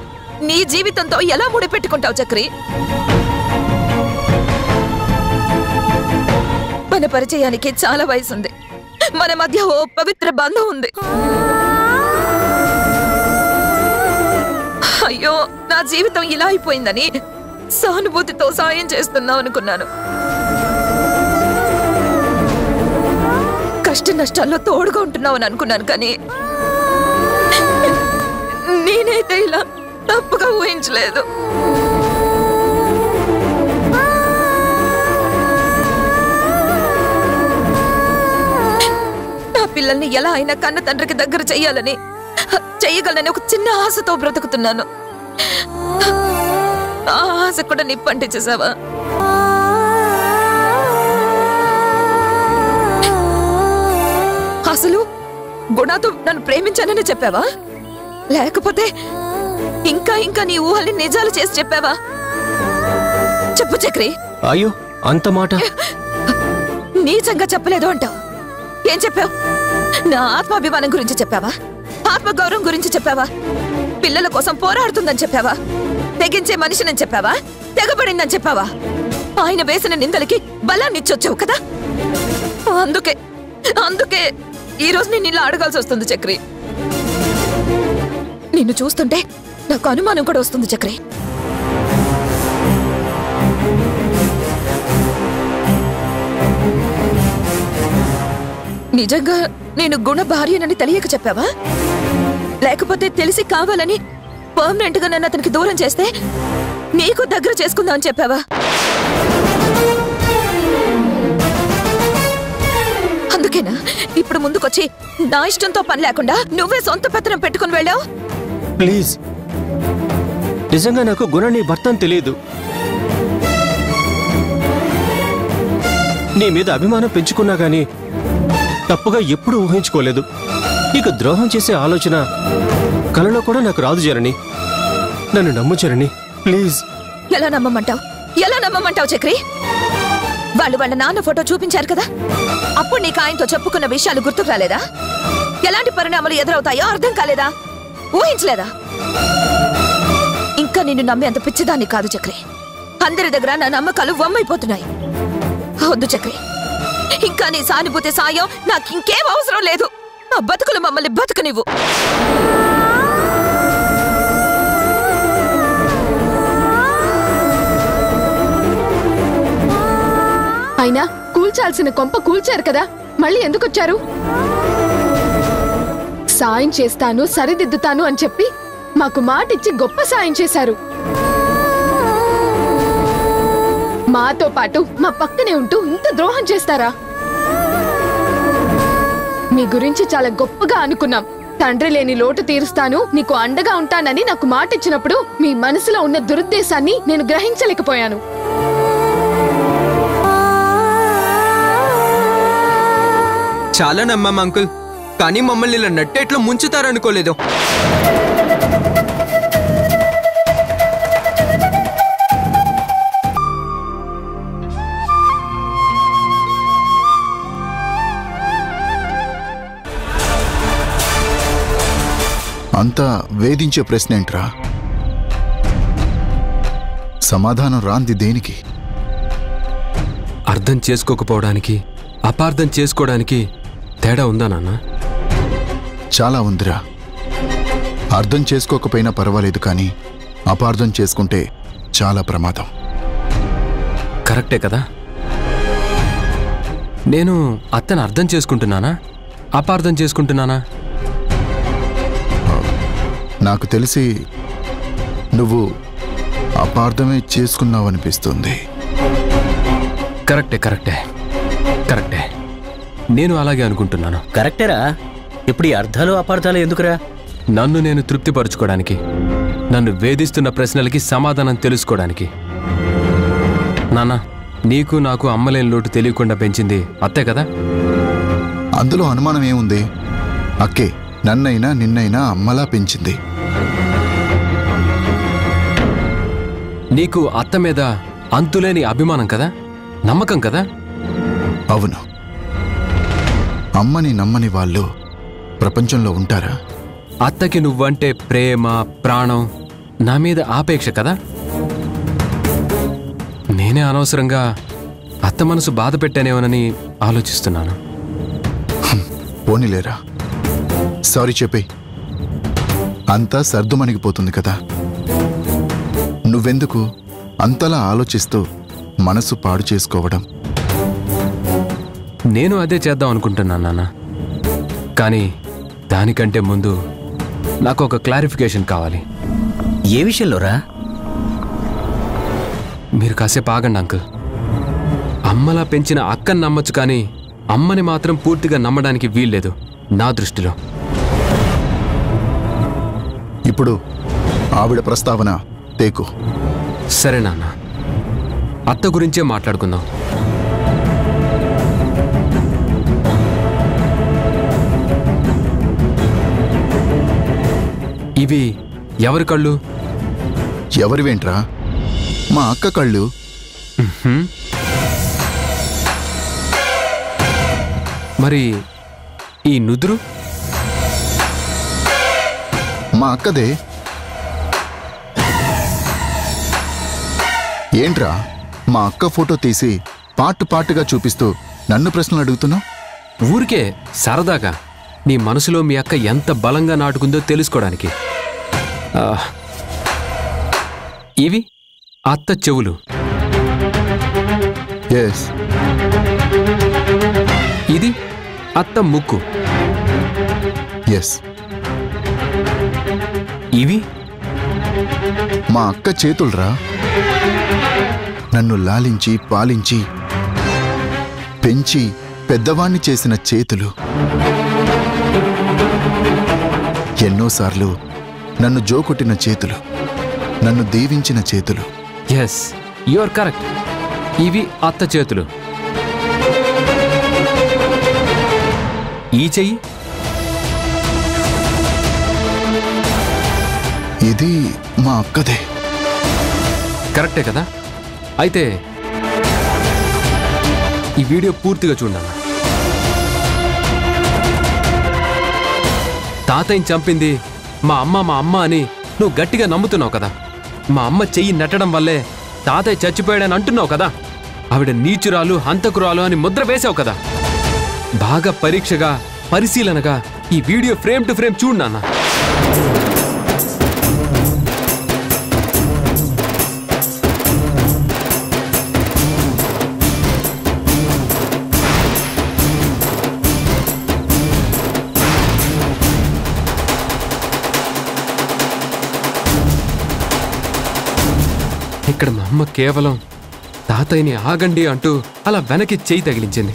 నీ జీవితంతో ఎలా ముడిపెట్టుకుంటావు చక్రి? మన పరిచయానికి చాలా వయసుంది. మన మధ్య ఓ పవిత్ర బంధం ఉంది. అయ్యో, నా జీవితం ఇలా అయిపోయిందని సానుభూతితో సాయం చేస్తున్నావు అనుకున్నాను. కష్ట నష్టాల్లో తోడుగా ఉంటున్నావు అని అనుకున్నాను, కానీ నేనైతే ఇలా తప్పుగా ఊహించలేదు. నా పిల్లల్ని ఎలా అయినా కన్న తండ్రికి దగ్గర చెయ్యగలనని ఒక చిన్న ఆశతో బ్రతుకుతున్నాను. ఆ ఆశ కూడా నిప్పంటించేసావా? అసలు గుణాతో నన్ను ప్రేమించానని చెప్పావా, లేకపోతే ఇంకా ఇంకా నీ ఊహల్ని నిజాలు చేసి చెప్పావా? చెప్పు చక్రి. అయ్యో, అంత మాట నీచంగా చెప్పలేదు అంటావు. ఏం చెప్పావు? నా ఆత్మాభిమానం గురించి చెప్పావా? ఆత్మగౌరవం గురించి చెప్పావా? పిల్లల కోసం పోరాడుతుందని చెప్పావా? తెగించే మనిషినని చెప్పావా? తెగబడిందని చెప్పావా? ఆయన వేసిన నిందలకి బలాన్ని ఇచ్చొచ్చావు కదా. అందుకే ఈ రోజు నేను ఇలా అడగాల్సి వస్తుంది చక్రి. నిన్ను చూస్తుంటే నాకు అనుమానం కూడా వస్తుంది చక్రి. నిజంగా నేను గుణ భార్యనని తెలియక చెప్పావా, లేకపోతే తెలిసి కావాలని పర్మనెంట్ గా నన్ను అతనికి దూరం చేస్తే నీకు దగ్గర చేసుకుందామని చెప్పావా? అందుకేనా ఇప్పుడు ముందుకొచ్చి నా ఇష్టంతో పని లేకుండా నువ్వే సొంత పత్రం పెట్టుకుని వెళ్ళావు? ప్లీజ్, నిజంగా నాకు గుణ నీ భర్తని తెలియదు. నీ మీద అభిమానం పెంచుకున్నా గానీ తప్పుగా ఎప్పుడూ ఊహించుకోలేదు. నీకు ద్రోహం చేసే ఆలోచన కలలో కూడా నాకు రాదు జరణి. నన్ను నమ్ము జరణి, ప్లీజ్. ఎలా నమ్మమంటావు చక్రి? వాళ్ళ నాన్న ఫోటో చూపించారు కదా, అప్పుడు నీకు ఆయనతో చెప్పుకున్న విషయాలు గుర్తుకు రాలేదా? ఎలాంటి పరిణామాలు ఎదురవుతాయో అర్థం కాలేదా? ఊహించలేదా? ఇంకా నిన్ను నమ్మే అంత పిచ్చిదాన్ని కాదు చక్రి. అందరి దగ్గర నా నమ్మకాలు వమ్మైపోతున్నాయి. వద్దు చక్రి, ఇంకా నీ సానుభూతి సాయం నాకు ఇంకేం అవసరం లేదు. ఆ బతుకులు మమ్మల్ని బతుకునివ్వు. అయినా కూల్చాల్సిన కొంప కూల్చారు కదా, మళ్ళీ ఎందుకొచ్చారు? సాయం చేస్తాను, సరిదిద్దుతాను అని చెప్పి మాకు మాటిచ్చి గొప్ప సాయం చేశారు. మాతో పాటు మా పక్కనే ఉంటూ ఇంత ద్రోహం చేస్తారా? మీ గురించి చాలా గొప్పగా అనుకున్నాం. తండ్రి లేని లోటు తీరుస్తాను, నీకు అండగా ఉంటానని నాకు మాటిచ్చినప్పుడు మీ మనసులో ఉన్న దురుద్దేశాన్ని నేను గ్రహించలేకపోయాను. చాలా నమ్మాం అంకుల్, కానీ మమ్మల్ని ఇలా నట్టేట్లో ముంచుతారనుకోలేదు. అంతా వేధించే ప్రశ్న ఏంట్రా? సమాధానం రాంది దేనికి? అర్థం చేసుకోకపోవడానికి, అపార్థం చేసుకోవడానికి తేడా ఉందా నాన్న? చాలా ఉందిరా. అర్థం చేసుకోకపోయినా పర్వాలేదు, కానీ అపార్థం చేసుకుంటే చాలా ప్రమాదం. కరెక్టే కదా. నేను అత్తను అర్థం చేసుకుంటున్నానా, అపార్థం చేసుకుంటున్నానా? నాకు తెలిసి నువ్వు అపార్థమే చేసుకున్నావనిపిస్తుంది. కరెక్టే కరెక్టే కరెక్టే నేను అలాగే అనుకుంటున్నాను. కరెక్టేరా. ఇప్పుడు ఈ అర్థాలు అపార్థాలు ఎందుకురా? నన్ను నేను తృప్తిపరుచుకోవడానికి, నన్ను వేధిస్తున్న ప్రశ్నలకి సమాధానం తెలుసుకోవడానికి. నాన్న, నీకు నాకు అమ్మలేని లోటు తెలియకుండా పెంచింది అత్తే కదా. అందులో అనుమానం ఏముంది? అక్కే నన్నైనా నిన్నైనా అమ్మలా పెంచింది. నీకు అత్త మీద అంతులేని అభిమానం కదా, నమ్మకం కదా. అవును. అమ్మని నమ్మని వాళ్ళు ప్రపంచంలో ఉంటారా? అత్తకి నువ్వంటే ప్రేమ, ప్రాణం, నా మీద ఆపేక్ష కదా. నేనే అనవసరంగా అత్త మనసు బాధ పెట్టానేమోనని ఆలోచిస్తున్నాను. పోనీలేరా, సారీ చెప్పి అంతా సర్దుమణిగిపోతుంది కదా. నువ్వెందుకు అంతలా ఆలోచిస్తూ మనసు పాడు చేసుకోవడం? నేను అదే చేద్దాం అనుకుంటున్నాను నాన్న. కానీ దానికంటే ముందు నాకు ఒక క్లారిఫికేషన్ కావాలి. ఏ విషయంలోరా? మీరు కాసేపు ఆగండి అంకుల్. అమ్మలా పెంచిన అక్కని నమ్మొచ్చు, కానీ అమ్మని మాత్రం పూర్తిగా నమ్మడానికి వీల్లేదు నా దృష్టిలో. ఇప్పుడు ఆవిడ ప్రస్తావన తేకు. సరే నాన్న, అత్త గురించే మాట్లాడుకుందాం. ఇవి ఎవరి కళ్ళు? ఎవరివేంట్రా? మా అక్క కళ్ళు. మరి ఈ నుదురు? మా అక్కదే. ఏంట్రా మా అక్క ఫోటో తీసి పాటుగా చూపిస్తూ నన్ను ప్రశ్నలు అడుగుతున్నావు? ఊరికే సరదాగా నీ మనసులో మీ అక్క ఎంత బలంగా నాటుకుందో తెలుసుకోవడానికి. ఇవి అత్త చెవులు. ఎస్. ఇది అత్త ముక్కు. ఎస్. ఇవి మా అక్క చేతులరా. నన్ను లాలించి పాలించి పెంచి పెద్దవాణ్ణి చేసిన చేతులు. ఎన్నోసార్లు నన్ను జోకొట్టిన చేతులు, నన్ను దీవించిన చేతులు. Yes, you are correct. ఇవి అత్త చేతులు. ఈ చెయ్యి? ఇది మా అక్కదే. కరెక్టే కదా? అయితే ఈ వీడియో పూర్తిగా చూడన్నా. తాతయ్యని చంపింది మా అమ్మ అని నువ్వు గట్టిగా నమ్ముతున్నావు కదా. మా అమ్మ చెయ్యి నెట్టడం వల్లే తాతయ్య చచ్చిపోయాడని అంటున్నావు కదా. ఆవిడ నీచురాలు, హంతకురాలు అని ముద్ర వేశావు కదా. బాగా పరీక్షగా, పరిశీలనగా ఈ వీడియో ఫ్రేమ్ టు ఫ్రేమ్ చూడు నాన్న. ఇక్కడ మా అమ్మ కేవలం తాతయ్యని ఆగండి అంటూ అలా వెనక్కి చెయ్యి తగిలించింది.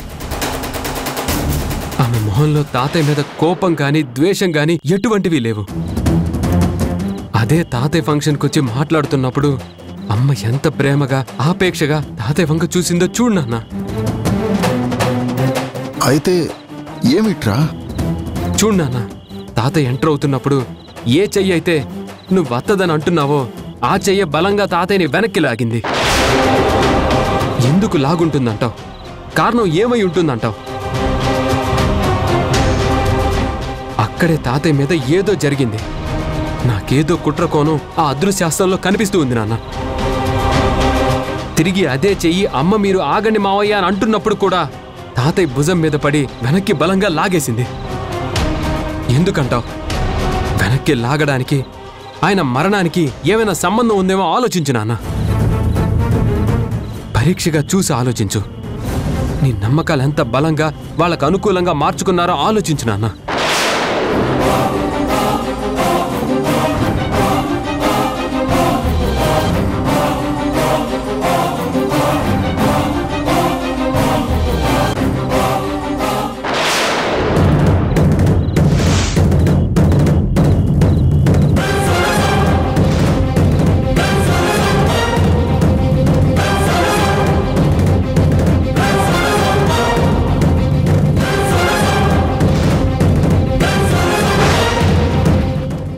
ఆమె మొహంలో తాతయ్య మీద కోపం కానీ ద్వేషం కానీ ఎటువంటివి లేవు. అదే తాతయ్య ఫంక్షన్కి వచ్చి మాట్లాడుతున్నప్పుడు అమ్మ ఎంత ప్రేమగా, ఆపేక్షగా తాతయ్య వంక చూసిందో చూడు నాన్న. అయితే ఏమిట్రా? చూడు నాన్న, తాతయ్య ఎంటర్ అవుతున్నప్పుడు ఏ చెయ్యి అయితే నువ్వు వత్తదని అంటున్నావో ఆ చెయ్య బలంగా తాతయ్యని వెనక్కి లాగింది. ఎందుకు లాగుంటుందంటావు? కారణం ఏమై ఉంటుందంటావు? అక్కడే తాతయ్య మీద ఏదో జరిగింది. నాకేదో కుట్రకోణం ఆ అదృశ్యాస్త్రంలో కనిపిస్తూ ఉంది నాన్న. తిరిగి అదే చెయ్యి అమ్మ మీరు ఆగండి మావయ్య అని అంటున్నప్పుడు కూడా తాతయ్య భుజం మీద పడి వెనక్కి బలంగా లాగేసింది. ఎందుకంటావు? వెనక్కి లాగడానికి ఆయన మరణానికి ఏమైనా సంబంధం ఉందేమో ఆలోచించు నాన్న. పరీక్షగా చూసి ఆలోచించు. నీ నమ్మకాలు ఎంత బలంగా వాళ్ళకు అనుకూలంగా మార్చుకున్నారో ఆలోచించు నాన్న.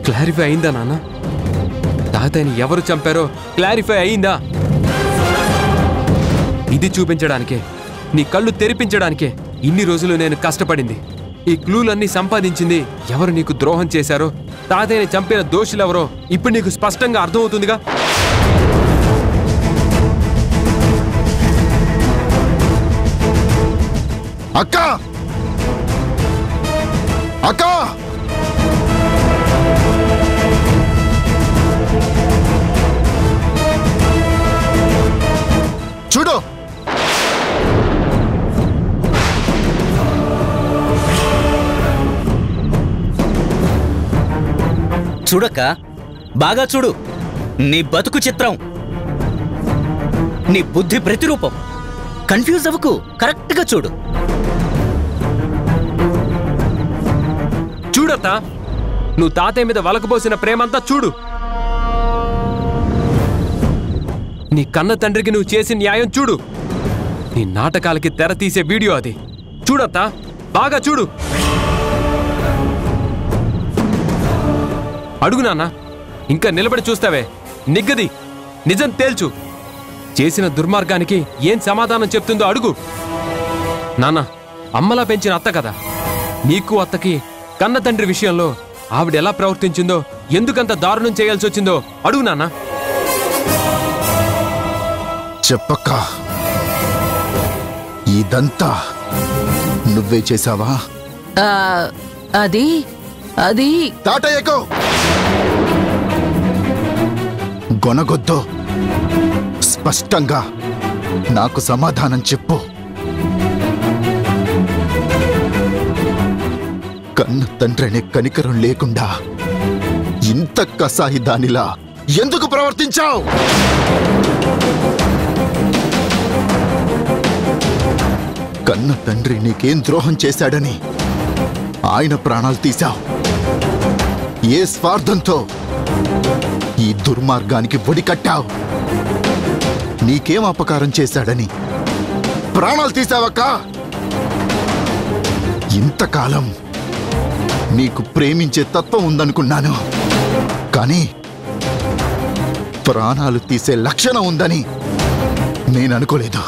క్లారిఫై అయిందా నాన్న? తాతయ్యని ఎవరు చంపారో క్లారిఫై అయిందా? ఇది చూపించడానికే, నీ కళ్ళు తెరిపించడానికే ఇన్ని రోజులు నేను కష్టపడింది. ఈ క్లూలన్నీ సంపాదించింది ఎవరు నీకు ద్రోహం చేశారో, తాతయ్యని చంపిన దోషులెవరో ఇప్పుడు నీకు స్పష్టంగా అర్థమవుతుందిగా. అక్క అక్కా! చూడు, చూడక్క, బాగా చూడు. నీ బతుకు చిత్రం, నీ బుద్ధి ప్రతిరూపం. కన్ఫ్యూజ్ అవ్వకు, కరెక్ట్గా చూడు. చూడత్తా, నువ్వు తాతయ్య మీద వలకపోసిన ప్రేమంతా చూడు. నీ కన్న తండ్రికి నువ్వు చేసిన న్యాయం చూడు. నీ నాటకాలకి తెర తీసే వీడియో అది. చూడత్తా, బాగా చూడు. అడుగు నాన్న, ఇంకా నిలబడి చూస్తావే? నిగ్గది, నిజం తేల్చు. చేసిన దుర్మార్గానికి ఏం సమాధానం చెప్తుందో అడుగు. నాన్న, అమ్మలా పెంచిన అత్త కదా, నీకు అత్తకి కన్న తండ్రి విషయంలో ఆవిడ ఎలా ప్రవర్తించిందో, ఎందుకంత దారుణం చేయాల్సి వచ్చిందో అడుగు నాన్న. చెప్పక్క, ఇదంతా నువ్వే చేశావా? అది అది తాటయ్యకు గొనగొద్దు, స్పష్టంగా నాకు సమాధానం చెప్పు. కన్న తండ్రినే కనికరం లేకుండా ఇంత కసాయి దానిలా ఎందుకు ప్రవర్తించావు? కన్న తండ్రి నీకేం ద్రోహం చేశాడని ఆయన ప్రాణాలు తీశావు. ఏ స్వార్థంతో ఈ దుర్మార్గానికి ఒడికట్టావు? నీకేం అపకారం చేశాడని ప్రాణాలు తీశావక్కా? ఇంతకాలం నీకు ప్రేమించే తత్వం ఉందనుకున్నాను, కానీ ప్రాణాలు తీసే లక్షణం ఉందని నేను అనుకోలేదు.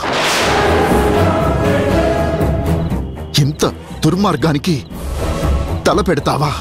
ఇంత దుర్మార్గానికి తల పెడతావా?